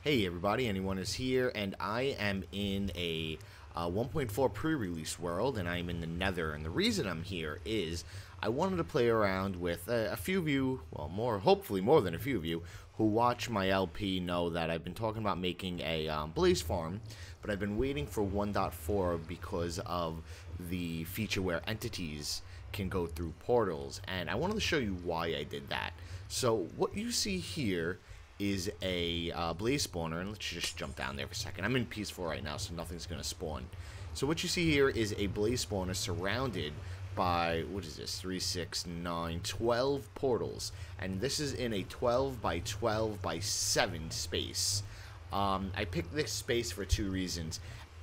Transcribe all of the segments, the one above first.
Hey everybody, Anyone is here, and I am in a 1.4 pre-release world, and I'm in the Nether, and the reason I'm here is I wanted to play around with a few of you, well, hopefully more than a few of you, who watch my LP know that I've been talking about making a blaze farm, but I've been waiting for 1.4 because of the feature where entities can go through portals, and I wanted to show you why I did that. So what you see here is a blaze spawner, and let's just jump down there for a second. I'm in peaceful right now, so nothing's going to spawn. So what you see here is a blaze spawner surrounded by, what is this, 3, 6, 9, 12 portals, and this is in a 12 by 12 by 7 space. I picked this space for two reasons.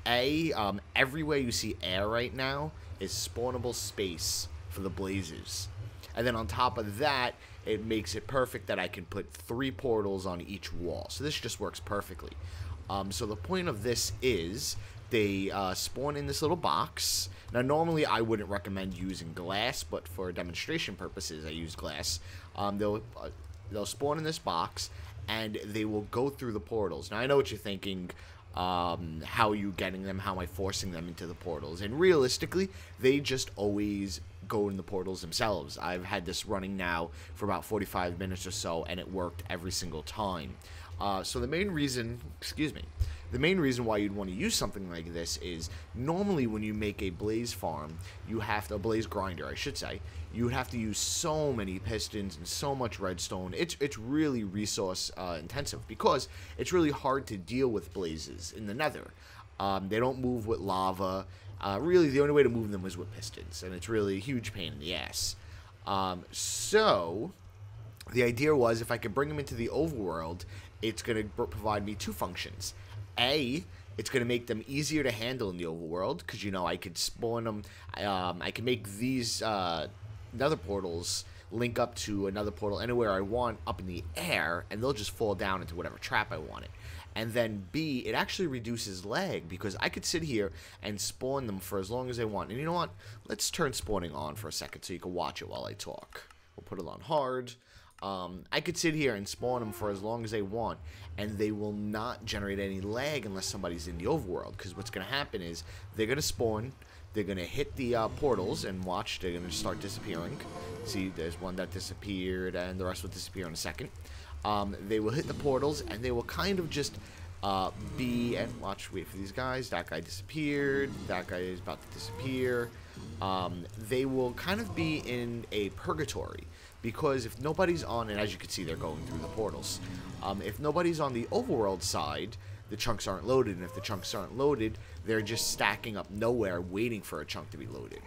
Everywhere you see air right now is spawnable space for the blazes. And then on top of that, it makes it perfect that I can put 3 portals on each wall. So this just works perfectly. So the point of this is they spawn in this little box. Now normally I wouldn't recommend using glass, but for demonstration purposes I use glass. They'll spawn in this box and they will go through the portals. Now I know what you're thinking. How are you getting them? How am I forcing them into the portals? And realistically, they just always go in the portals themselves. I've had this running now for about 45 minutes or so, and it worked every single time. So the main reason, the main reason why you'd want to use something like this is normally when you make a blaze farm, you have to, a blaze grinder, I should say, you would have to use so many pistons and so much redstone. It's really resource intensive because it's really hard to deal with blazes in the Nether. They don't move with lava. Really, the only way to move them is with pistons, and it's really a huge pain in the ass. So the idea was if I could bring them into the overworld, it's going to provide me two functions. A, it's going to make them easier to handle in the overworld, because, you know, I could spawn them. I can make these nether portals link up to another portal anywhere I want up in the air, and they'll just fall down into whatever trap I wanted. And then B, it actually reduces lag, because I could sit here and spawn them for as long as I want. And you know what? Let's turn spawning on for a second so you can watch it while I talk. We'll put it on hard. I could sit here and spawn them for as long as I want, and they will not generate any lag unless somebody's in the overworld. Because what's going to happen is they're going to spawn, they're going to hit the portals, and watch, they're going to start disappearing. See, there's one that disappeared, and the rest will disappear in a second. They will hit the portals, and they will kind of just be, and watch, wait for these guys. That guy disappeared. That guy is about to disappear. They will kind of be in a purgatory, because if nobody's on, and as you can see, they're going through the portals. If nobody's on the overworld side, the chunks aren't loaded, and if the chunks aren't loaded, they're just stacking up nowhere, waiting for a chunk to be loaded.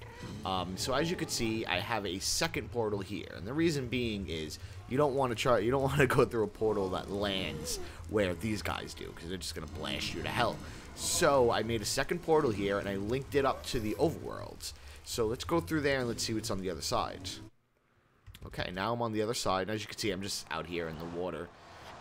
So as you can see, I have a second portal here, and the reason being is you don't want to go through a portal that lands where these guys do, because they're just gonna blast you to hell. So I made a second portal here, and I linked it up to the overworld. So let's go through there and let's see what's on the other side. Okay, now I'm on the other side, and as you can see, I'm just out here in the water.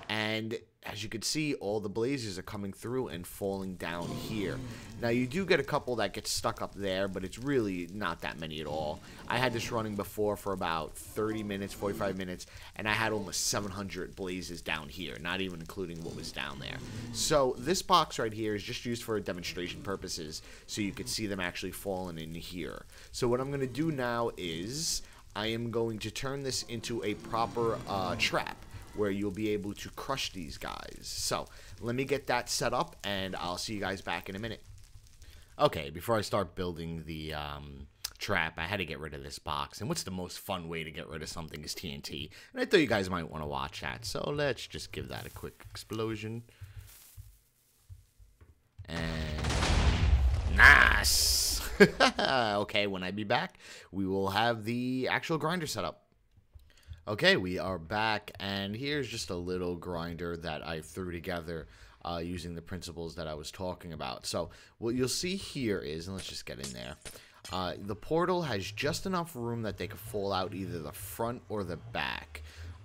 And as you can see, all the blazes are coming through and falling down here. Now, you do get a couple that get stuck up there, but it's really not that many at all. I had this running before for about 30 minutes, 45 minutes, and I had almost 700 blazes down here, not even including what was down there. So this box right here is just used for demonstration purposes, so you could see them actually falling in here. So what I'm going to do now is I am going to turn this into a proper trap, where you'll be able to crush these guys. So let me get that set up, and I'll see you guys back in a minute. Okay, before I start building the trap, I had to get rid of this box. And what's the most fun way to get rid of something is TNT. And I thought you guys might want to watch that. So let's just give that a quick explosion. And nice. Okay, when I be back, we will have the actual grinder set up. Okay, we are back, and here's just a little grinder that I threw together using the principles that I was talking about. So what you'll see here is, and let's just get in there, the portal has just enough room that they could fall out either the front or the back.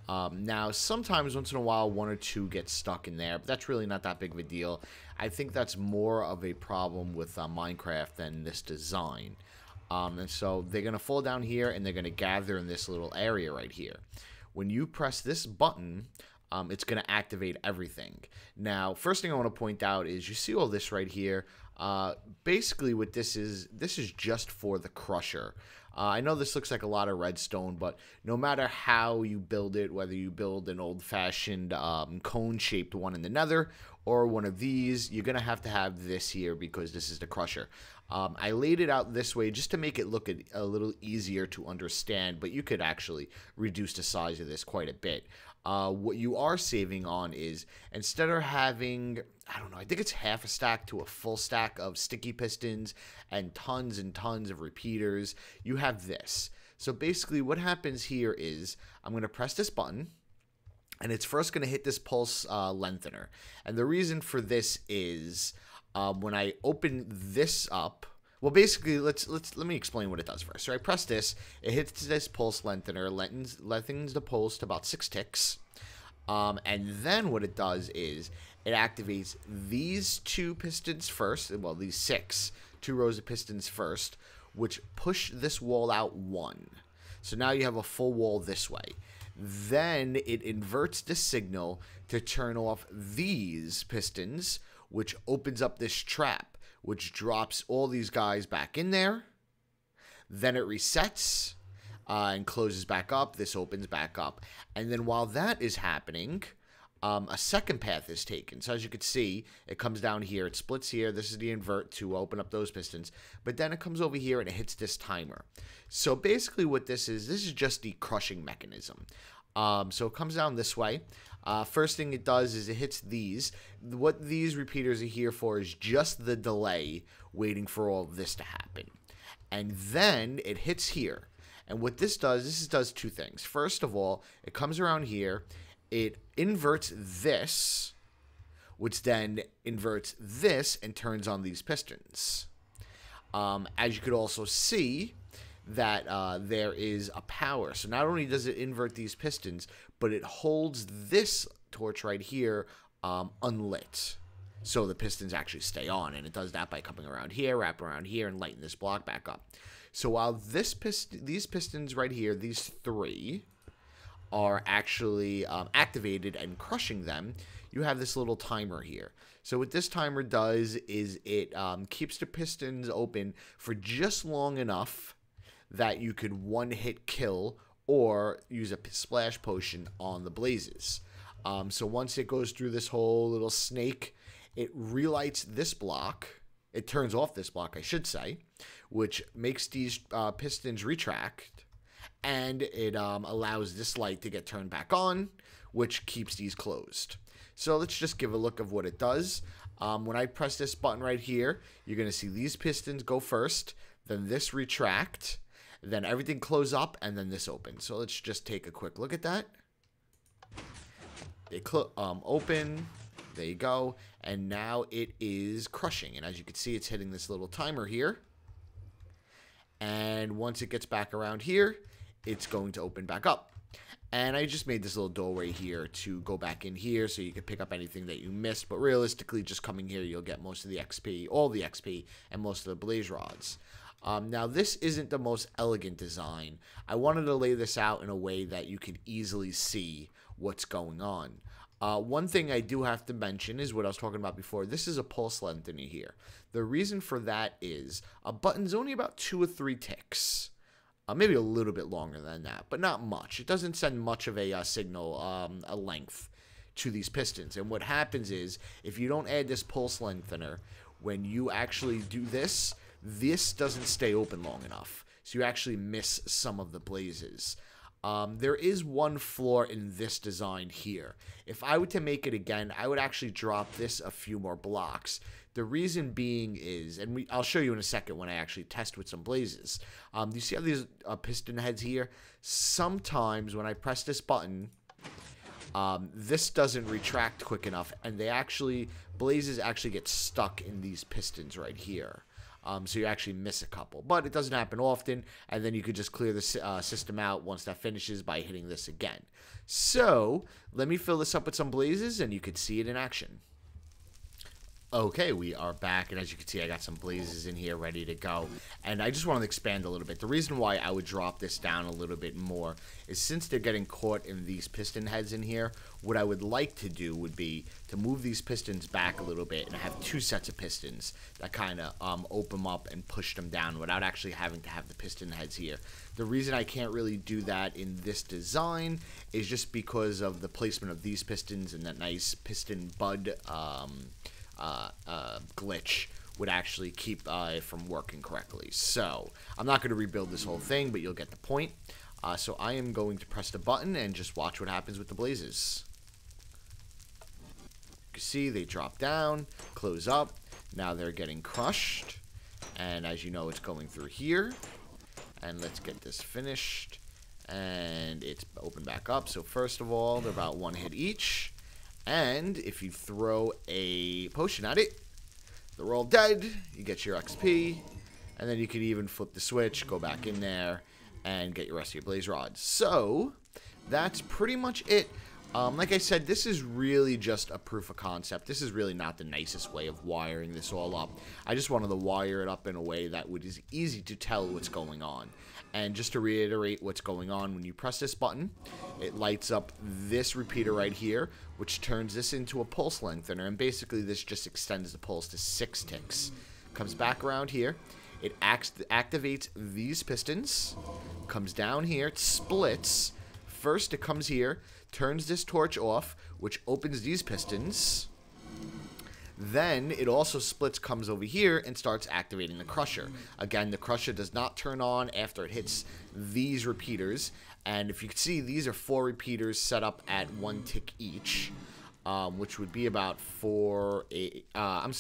Now, sometimes, once in a while, one or two get stuck in there, but that's really not that big of a deal. I think that's more of a problem with Minecraft than this design. And so they're going to fall down here, and they're going to gather in this little area right here. When you press this button, it's going to activate everything. Now, first thing I want to point out is you see all this right here. Basically what this is just for the crusher. I know this looks like a lot of redstone, but no matter how you build it, whether you build an old-fashioned cone-shaped one in the nether or one of these, you're going to have this here because this is the crusher. I laid it out this way just to make it look a little easier to understand, but you could actually reduce the size of this quite a bit. What you are saving on is, instead of having, I don't know, I think it's half a stack to a full stack of sticky pistons and tons of repeaters, you have this. So basically what happens here is, I'm going to press this button, and it's first going to hit this pulse lengthener. And the reason for this is, when I open this up, well, basically, let me explain what it does first. So I press this, it hits this pulse lengthener, lengthens the pulse to about 6 ticks. And then what it does is it activates these 2 pistons first, well, these 2 rows of pistons first, which push this wall out 1. So now you have a full wall this way. Then it inverts the signal to turn off these pistons, which opens up this trap, which drops all these guys back in there. Then it resets and closes back up. This opens back up. And then while that is happening, a second path is taken. So as you can see, it comes down here. It splits here. This is the invert to open up those pistons. But then it comes over here and it hits this timer. So basically what this is just the crushing mechanism. So it comes down this way. First thing it does is it hits these. What these repeaters are here for is just the delay waiting for all of this to happen. And then it hits here. And what this does 2 things. First of all, it comes around here. It inverts this, which then inverts this and turns on these pistons. As you could also see, that there is a power. So not only does it invert these pistons, but it holds this torch right here unlit. So the pistons actually stay on, and it does that by coming around here, wrap around here, and lighten this block back up. So while these pistons right here, these 3, are actually activated and crushing them, you have this little timer here. So what this timer does is it keeps the pistons open for just long enough that you could one-hit kill or use a splash potion on the blazes. So once it goes through this whole little snake, it relights this block. It turns off this block, I should say, which makes these pistons retract, and it allows this light to get turned back on, which keeps these closed. So let's just give a look of what it does. When I press this button right here, you're going to see these pistons go first, then this retract, then everything close up, and then this opens. So let's just take a quick look at that. They open, there you go, and now it is crushing. And as you can see, it's hitting this little timer here. And once it gets back around here, it's going to open back up. And I just made this little doorway here to go back in here so you can pick up anything that you missed. But realistically, just coming here, you'll get most of the XP, all the XP, and most of the blaze rods. Now, this isn't the most elegant design. I wanted to lay this out in a way that you could easily see what's going on. One thing I do have to mention is what I was talking about before. This is a pulse lengthener here. The reason for that is a button's only about 2 or 3 ticks. Maybe a little bit longer than that, but not much. It doesn't send much of a signal, a length to these pistons. And what happens is, if you don't add this pulse lengthener, when you actually do this, this doesn't stay open long enough. So you actually miss some of the blazes. There is one flaw in this design here. If I were to make it again, I would actually drop this a few more blocks. The reason being is, and I'll show you in a second when I actually test with some blazes. You see how these piston heads here? Sometimes when I press this button, this doesn't retract quick enough, and blazes actually get stuck in these pistons right here. So you actually miss a couple. But it doesn't happen often, and then you could just clear the system out once that finishes by hitting this again. So let me fill this up with some blazes, and you could see it in action. Okay, we are back, and as you can see, I got some blazes in here ready to go, and I just want to expand a little bit. The reason why I would drop this down a little bit more is since they're getting caught in these piston heads in here, what I would like to do would be to move these pistons back a little bit and have two sets of pistons that kind of open them up and push them down without actually having to have the piston heads here. The reason I can't really do that in this design is just because of the placement of these pistons and that nice piston bud glitch would actually keep it from working correctly. So I'm not going to rebuild this whole thing, but you'll get the point. So I am going to press the button and just watch what happens with the blazes. You can see they drop down, close up. Now they're getting crushed, and as you know, it's going through here. And let's get this finished, and it's open back up. So first of all, they're about one hit each. And if you throw a potion at it, they're all dead. You get your XP. And then you can even flip the switch, go back in there, and get your rest of your blaze rods. So that's pretty much it. Like I said, this is really just a proof of concept. This is really not the nicest way of wiring this all up. I just wanted to wire it up in a way that is easy to tell what's going on. And just to reiterate what's going on, when you press this button, it lights up this repeater right here, which turns this into a pulse lengthener. And basically, this just extends the pulse to 6 ticks. Comes back around here. It activates these pistons. Comes down here. It splits. First, it comes here, turns this torch off, which opens these pistons. Then it also splits, comes over here, and starts activating the crusher. Again, the crusher does not turn on after it hits these repeaters. And if you can see, these are 4 repeaters set up at 1 tick each, which would be about 4. These are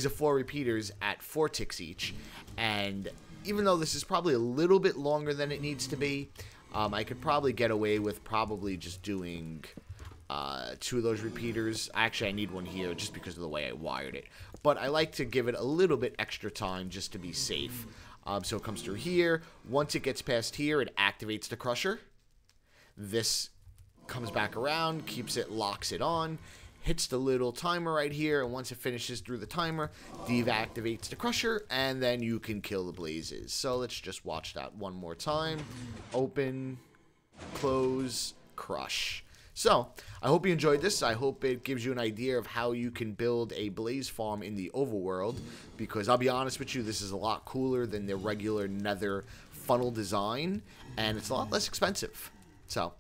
4 repeaters at 4 ticks each. And even though this is probably a little bit longer than it needs to be, I could probably get away with probably just doing 2 of those repeaters. Actually, I need one here just because of the way I wired it. But I like to give it a little bit extra time just to be safe. So it comes through here. Once it gets past here, it activates the crusher. This comes back around, locks it on, hits the little timer right here, and once it finishes through the timer, deactivates the crusher, and then you can kill the blazes. So let's just watch that one more time. Open, close, crush. So, I hope you enjoyed this. I hope it gives you an idea of how you can build a blaze farm in the overworld, because I'll be honest with you, this is a lot cooler than the regular nether funnel design, and it's a lot less expensive. So,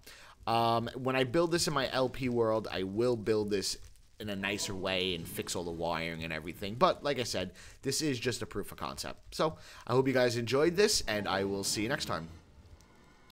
when I build this in my LP world, I will build this in a nicer way and fix all the wiring and everything. But, like I said, this is just a proof of concept. So, I hope you guys enjoyed this, and I will see you next time.